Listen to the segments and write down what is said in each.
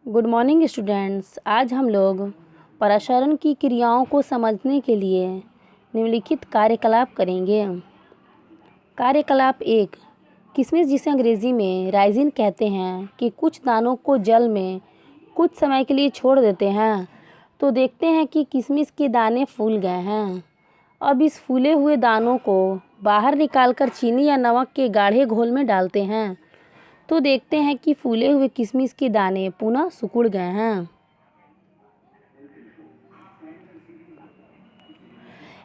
Good morning students. आज हम लोग पराशरण की क्रियाओं को समझने के लिए निम्नलिखित कार्यकलाप करेंगे। कार्यकलाप 1, किशमिश जिसे अंग्रेज़ी में राइजिन कहते हैं कि कुछ दानों को जल में कुछ समय के लिए छोड़ देते हैं तो देखते हैं कि किशमिश के दाने फूल गए हैं। अब इस फूले हुए दानों को बाहर निकालकर चीनी या नमक के गाढ़े घोल में डालते हैं तो देखते हैं कि फूले हुए किशमिश के दाने पुनः सिकुड़ गए हैं।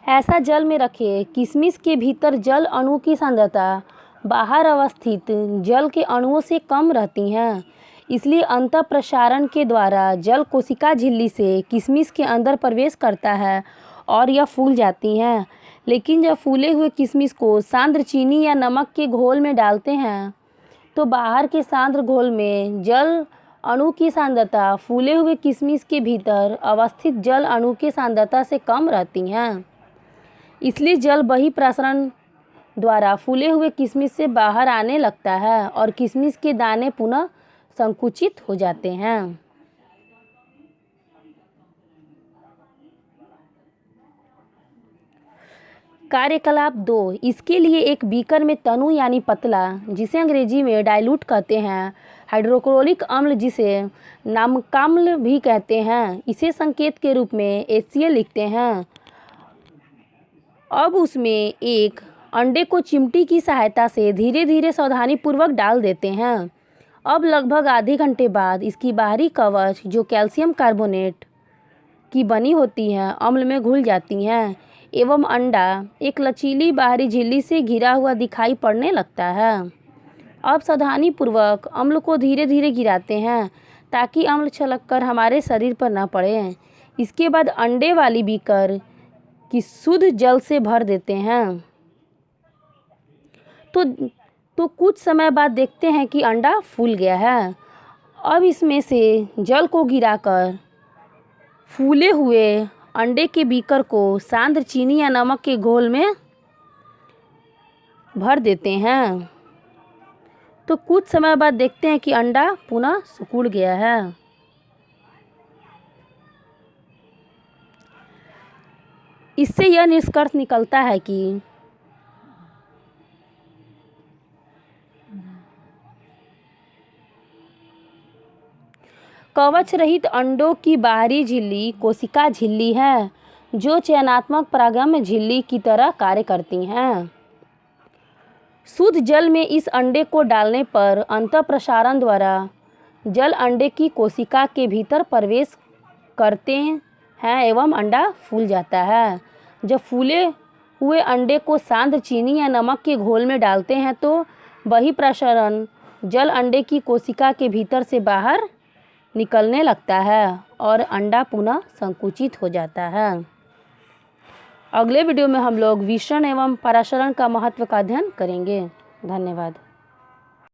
ऐसा जल में रखे किशमिश के भीतर जल अणु की सांद्रता बाहर अवस्थित जल के अणुओं से कम रहती है, इसलिए अंतः प्रसारण के द्वारा जल कोशिका झिल्ली से किशमिश के अंदर प्रवेश करता है और यह फूल जाती हैं। लेकिन जब फूले हुए किशमिश को सांद्र चीनी या नमक के घोल में डालते हैं तो बाहर के सांद्र घोल में जल अणु की सांद्रता फूले हुए किशमिश के भीतर अवस्थित जल अणु की सांद्रता से कम रहती हैं, इसलिए जल बहिर्प्रसारण द्वारा फूले हुए किशमिश से बाहर आने लगता है और किशमिश के दाने पुनः संकुचित हो जाते हैं। कार्यकलाप 2, इसके लिए एक बीकर में तनु यानी पतला, जिसे अंग्रेजी में डाइल्यूट कहते हैं, हाइड्रोक्लोरिक अम्ल जिसे नमकाम्ल भी कहते हैं, इसे संकेत के रूप में HCl लिखते हैं। अब उसमें एक अंडे को चिमटी की सहायता से धीरे धीरे सावधानीपूर्वक डाल देते हैं। अब लगभग आधे घंटे बाद इसकी बाहरी कवच जो कैल्शियम कार्बोनेट की बनी होती है अम्ल में घुल जाती हैं एवं अंडा एक लचीली बाहरी झिल्ली से घिरा हुआ दिखाई पड़ने लगता है। अब सावधानीपूर्वक अम्ल को धीरे धीरे गिराते हैं ताकि अम्ल छलककर हमारे शरीर पर न पड़े। इसके बाद अंडे वाली बीकर की शुद्ध जल से भर देते हैं तो कुछ समय बाद देखते हैं कि अंडा फूल गया है। अब इसमें से जल को गिराकर फूले हुए अंडे के बीकर को सांद्र चीनी या नमक के घोल में भर देते हैं तो कुछ समय बाद देखते हैं कि अंडा पुनः सिकुड़ गया है। इससे यह निष्कर्ष निकलता है कि कवच रहित अंडों की बाहरी झिल्ली कोशिका झिल्ली है जो चयनात्मक परागम्य झिल्ली की तरह कार्य करती हैं। शुद्ध जल में इस अंडे को डालने पर अंतःप्रसारण द्वारा जल अंडे की कोशिका के भीतर प्रवेश करते हैं एवं अंडा फूल जाता है। जब फूले हुए अंडे को सांद्र चीनी या नमक के घोल में डालते हैं तो बहिर्प्रसारण जल अंडे की कोशिका के भीतर से बाहर निकलने लगता है और अंडा पुनः संकुचित हो जाता है। अगले वीडियो में हम लोग विषरण एवं पराशरण का महत्व का अध्ययन करेंगे। धन्यवाद।